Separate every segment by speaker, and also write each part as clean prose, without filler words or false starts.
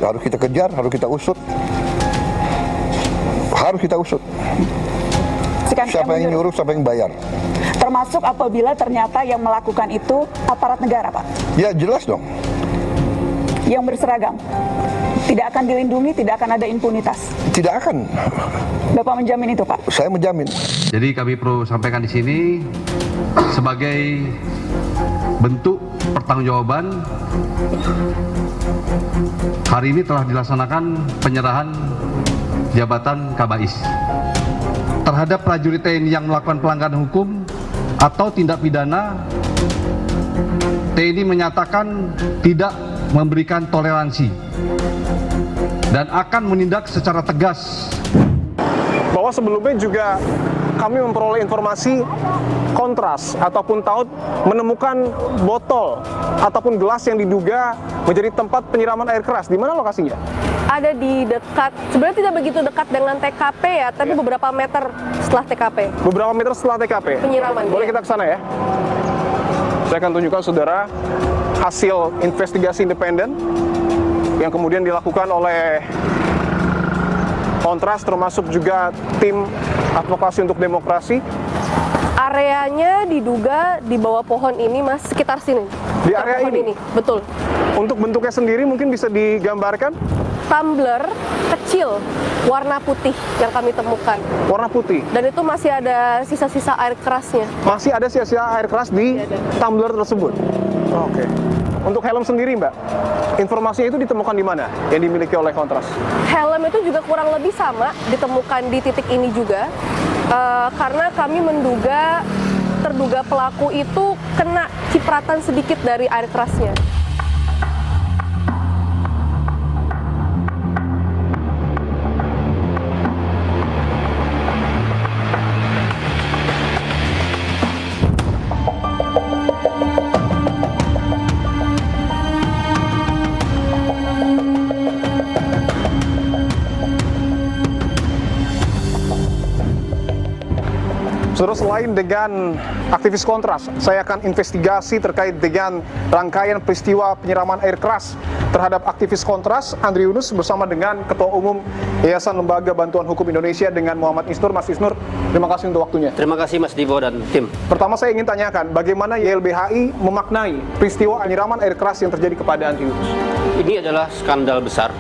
Speaker 1: Harus kita kejar, harus kita usut. Harus kita usut. Siapa yang nyuruh, siapa yang bayar.
Speaker 2: Termasuk apabila ternyata yang melakukan itu aparat negara, Pak?
Speaker 1: Ya jelas dong.
Speaker 2: Yang berseragam. Tidak akan dilindungi, tidak akan ada impunitas.
Speaker 1: Tidak akan.
Speaker 2: Bapak menjamin itu, Pak?
Speaker 1: Saya menjamin.
Speaker 3: Jadi kami perlu sampaikan di sini sebagai bentuk pertanggungjawaban, hari ini telah dilaksanakan penyerahan jabatan Kabais terhadap prajurit TNI yang melakukan pelanggaran hukum atau tindak pidana. TNI menyatakan tidak memberikan toleransi dan akan menindak secara tegas.
Speaker 4: Bahwa sebelumnya juga kami memperoleh informasi kontras ataupun taut menemukan botol ataupun gelas yang diduga menjadi tempat penyiraman air keras. Di mana lokasinya?
Speaker 5: Ada di dekat, sebenarnya tidak begitu dekat dengan TKP ya, tapi beberapa meter setelah TKP.
Speaker 4: Beberapa meter setelah TKP?
Speaker 5: Penyiraman.
Speaker 4: Boleh kita ke sana ya? Saya akan tunjukkan saudara hasil investigasi independen yang kemudian dilakukan oleh Kontras termasuk juga tim advokasi untuk demokrasi.
Speaker 5: Areanya diduga di bawah pohon ini, Mas, sekitar sini.
Speaker 4: Di area ini?
Speaker 5: Betul.
Speaker 4: Untuk bentuknya sendiri mungkin bisa digambarkan?
Speaker 5: Tumbler kecil warna putih yang kami temukan.
Speaker 4: Warna putih?
Speaker 5: Dan itu masih ada sisa-sisa air kerasnya.
Speaker 4: Masih ada sisa-sisa air keras di tumbler tersebut? Oke. Untuk helm sendiri, Mbak, informasinya itu ditemukan di mana yang dimiliki oleh Kontras?
Speaker 5: Helm itu juga kurang lebih sama ditemukan di titik ini juga, karena kami menduga terduga pelaku itu kena cipratan sedikit dari air kerasnya.
Speaker 4: Saudara, selain dengan aktivis Kontras, saya akan investigasi terkait dengan rangkaian peristiwa penyiraman air keras terhadap aktivis Kontras, Andri Yunus, bersama dengan Ketua Umum Yayasan Lembaga Bantuan Hukum Indonesia dengan Muhammad Isnur. Mas Isnur, terima kasih untuk waktunya.
Speaker 6: Terima kasih Mas Divo dan tim.
Speaker 4: Pertama saya ingin tanyakan, bagaimana YLBHI memaknai peristiwa penyiraman air keras yang terjadi kepada Andri Yunus?
Speaker 6: Ini adalah skandal besar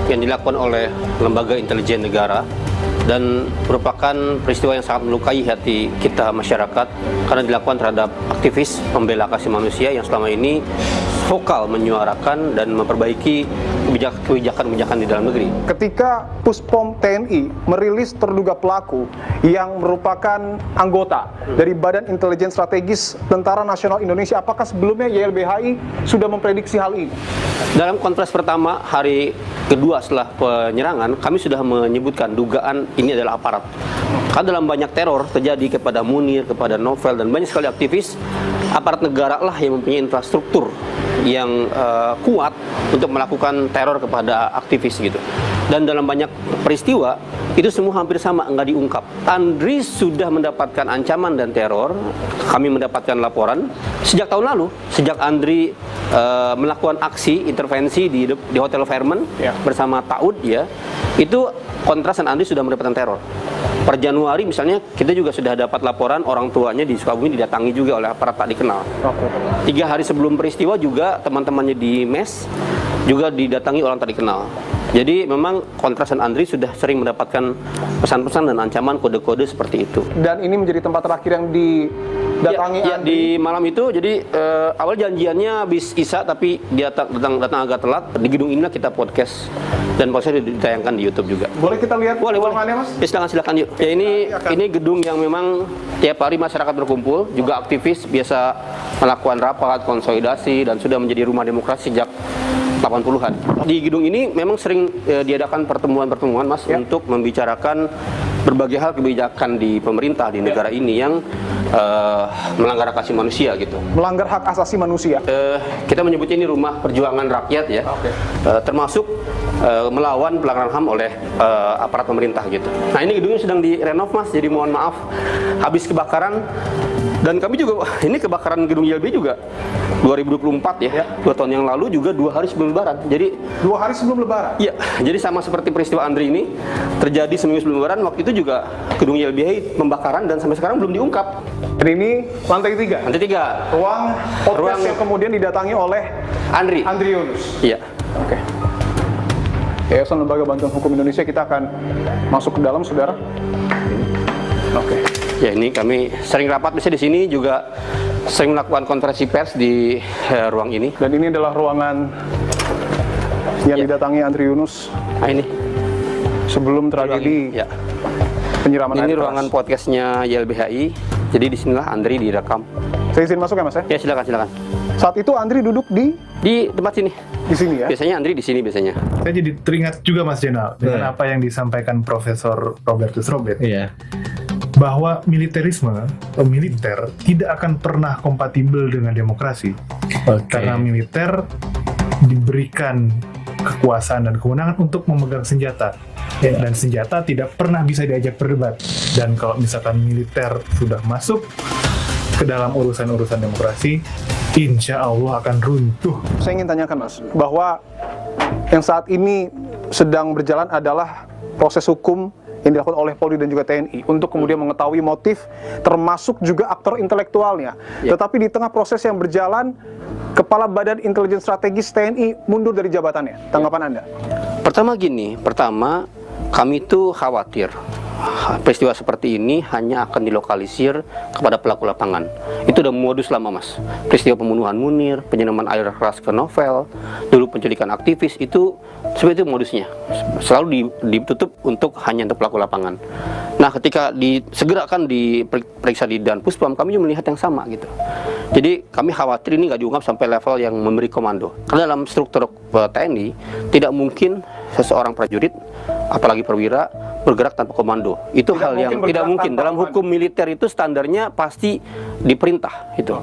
Speaker 6: yang dilakukan oleh lembaga intelijen negara dan merupakan peristiwa yang sangat melukai hati kita masyarakat karena dilakukan terhadap aktivis pembela hak asasi manusia yang selama ini vokal menyuarakan dan memperbaiki kebijakan-kebijakan di dalam negeri.
Speaker 4: Ketika Puspom TNI merilis terduga pelaku yang merupakan anggota dari Badan Intelijen Strategis Tentara Nasional Indonesia, apakah sebelumnya YLBHI sudah memprediksi hal ini?
Speaker 6: Dalam konferensi pertama hari kedua setelah penyerangan, kami sudah menyebutkan dugaan ini adalah aparat. Karena dalam banyak teror terjadi kepada Munir, kepada Novel, dan banyak sekali aktivis, aparat negara lah yang mempunyai infrastruktur yang kuat untuk melakukan teror kepada aktivis gitu. Dan dalam banyak peristiwa itu semua hampir sama, nggak diungkap. Andri sudah mendapatkan ancaman dan teror. Kami mendapatkan laporan sejak tahun lalu, sejak Andri melakukan aksi intervensi di Hotel Fairmont bersama Taud ya. Itu Kontras dan Andri sudah mendapatkan teror. Per Januari misalnya kita juga sudah dapat laporan orang tuanya di Sukabumi didatangi juga oleh aparat tak dikenal. 3 hari sebelum peristiwa juga teman-temannya di MES juga didatangi orang tak dikenal. Jadi memang Kontras dan Andri sudah sering mendapatkan pesan-pesan dan ancaman kode-kode seperti itu.
Speaker 4: Dan ini menjadi tempat terakhir yang didatangi
Speaker 6: ya, di malam itu. Jadi awal janjiannya habis Isya tapi dia datang agak telat. Di gedung inilah kita podcast dan podcastnya ditayangkan di YouTube juga.
Speaker 4: Boleh kita lihat
Speaker 6: ruangannya, Mas? Ya, silakan yuk. Ya, ini gedung yang memang tiap hari masyarakat berkumpul, juga aktivis biasa melakukan rapat, konsolidasi, dan sudah menjadi rumah demokrasi sejak 80-an. Di gedung ini memang sering diadakan pertemuan-pertemuan, Mas, untuk membicarakan berbagai hal kebijakan di pemerintah di negara ini yang melanggar hak asasi manusia gitu.
Speaker 4: Melanggar hak asasi manusia.
Speaker 6: Kita menyebutnya ini rumah perjuangan rakyat ya. Termasuk melawan pelanggaran HAM oleh aparat pemerintah gitu. Nah, ini gedungnya sedang direnov, Mas. Jadi mohon maaf habis kebakaran. Dan kami juga ini kebakaran gedung YLB juga 2024 ya, 2 tahun yang lalu juga 2 hari sebelum Lebaran. Jadi
Speaker 4: 2 hari sebelum Lebaran?
Speaker 6: iya, jadi sama seperti peristiwa Andri ini terjadi seminggu sebelum Lebaran. Waktu itu juga gedung YLBHI pembakaran dan sampai sekarang belum diungkap.
Speaker 4: Dan ini lantai 3?
Speaker 6: Lantai 3.
Speaker 4: Ruang podcast yang kemudian didatangi oleh
Speaker 6: Andri
Speaker 4: Yunus.
Speaker 6: Iya.
Speaker 4: Oke. Yayasan Lembaga Bantuan Hukum Indonesia, kita akan masuk ke dalam, saudara. Oke.
Speaker 6: Ya, ini kami sering rapat biasanya di sini, juga sering melakukan konferensi pers di ruang ini.
Speaker 4: Dan ini adalah ruangan yang didatangi Andri Yunus.
Speaker 6: Nah, ini
Speaker 4: sebelum tragedi
Speaker 6: ya.
Speaker 4: penyiraman air
Speaker 6: Ini
Speaker 4: keras.
Speaker 6: ruangan podcastnya YLBHI. Jadi disinilah Andri direkam.
Speaker 4: Saya izin masuk ya, Mas ya?
Speaker 6: Ya, silakan.
Speaker 4: Saat itu Andri duduk di
Speaker 6: Tempat sini.
Speaker 4: di sini ya?
Speaker 6: Biasanya Andri di sini biasanya.
Speaker 7: Saya jadi teringat juga Mas Jenal dengan apa yang disampaikan Profesor Robertus Robert.
Speaker 8: Iya.
Speaker 7: Bahwa militer tidak akan pernah kompatibel dengan demokrasi. Karena militer diberikan kekuasaan dan kewenangan untuk memegang senjata. Dan senjata tidak pernah bisa diajak berdebat. Dan kalau misalkan militer sudah masuk ke dalam urusan-urusan demokrasi, insya Allah akan runtuh.
Speaker 4: Saya ingin tanyakan, Mas, bahwa yang saat ini sedang berjalan adalah proses hukum yang dilakukan oleh Polri dan juga TNI untuk kemudian mengetahui motif, termasuk juga aktor intelektualnya. Tetapi di tengah proses yang berjalan, Kepala Badan Intelijen Strategis TNI mundur dari jabatannya. Tanggapan Anda?
Speaker 6: Pertama kami itu khawatir peristiwa seperti ini hanya akan dilokalisir kepada pelaku lapangan. Itu udah modus lama, Mas. Peristiwa pembunuhan Munir, penyiraman air keras ke novel, dulu penculikan aktivis, itu seperti itu modusnya. Selalu ditutup hanya untuk pelaku lapangan. Nah, ketika disegerakan diperiksa di Danpuspam, kami juga melihat yang sama gitu. Jadi kami khawatir ini nggak diungkap sampai level yang memberi komando. Karena dalam struktur TNI tidak mungkin seseorang prajurit, apalagi perwira, bergerak tanpa komando. Itu hal yang tidak mungkin. Dalam hukum militer itu standarnya pasti diperintah itu.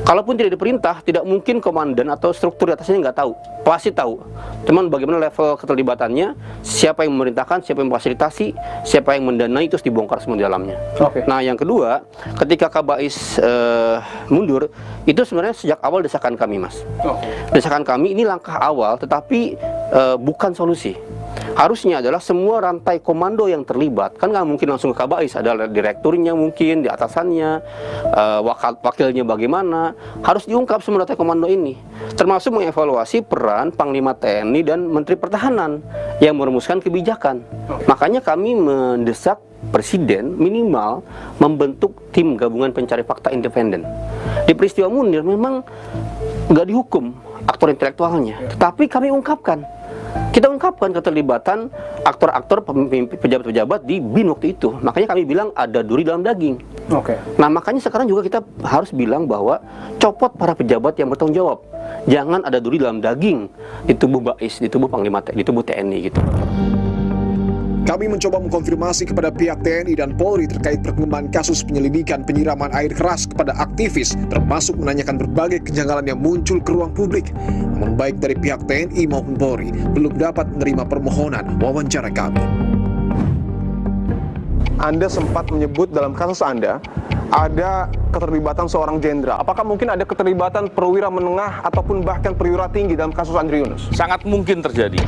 Speaker 6: Kalaupun tidak diperintah, tidak mungkin komandan atau struktur di atasnya nggak tahu. Pasti tahu. Cuman bagaimana level keterlibatannya, siapa yang memerintahkan, siapa yang memfasilitasi, siapa yang mendanai, terus dibongkar semua di dalamnya. Nah, yang kedua, ketika Kabais mundur, itu sebenarnya sejak awal desakan kami, Mas. Desakan kami ini langkah awal, tetapi bukan solusi. Harusnya adalah semua rantai komando yang terlibat, kan nggak mungkin langsung ke Kabais, ada direkturnya mungkin, di atasannya, wakilnya bagaimana, harus diungkap semua rantai komando ini, termasuk mengevaluasi peran Panglima TNI dan Menteri Pertahanan yang merumuskan kebijakan. Makanya kami mendesak Presiden minimal membentuk tim gabungan pencari fakta independen. Di peristiwa Munir memang nggak dihukum aktor intelektualnya, tetapi kami ungkapkan. Kita ungkapkan keterlibatan aktor-aktor pejabat-pejabat di BIN waktu itu. Makanya kami bilang ada duri dalam daging. Nah, makanya sekarang juga kita harus bilang bahwa copot para pejabat yang bertanggung jawab. Jangan ada duri dalam daging di tubuh Bais, di tubuh Panglima, di tubuh TNI gitu.
Speaker 9: Kami mencoba mengkonfirmasi kepada pihak TNI dan Polri terkait perkembangan kasus penyelidikan penyiraman air keras kepada aktivis, termasuk menanyakan berbagai kejanggalan yang muncul ke ruang publik. Namun baik dari pihak TNI maupun Polri belum dapat menerima permohonan wawancara kami.
Speaker 4: Anda sempat menyebut dalam kasus Anda ada keterlibatan seorang jenderal. Apakah mungkin ada keterlibatan perwira menengah ataupun bahkan perwira tinggi dalam kasus Andri Yunus?
Speaker 8: Sangat mungkin terjadi.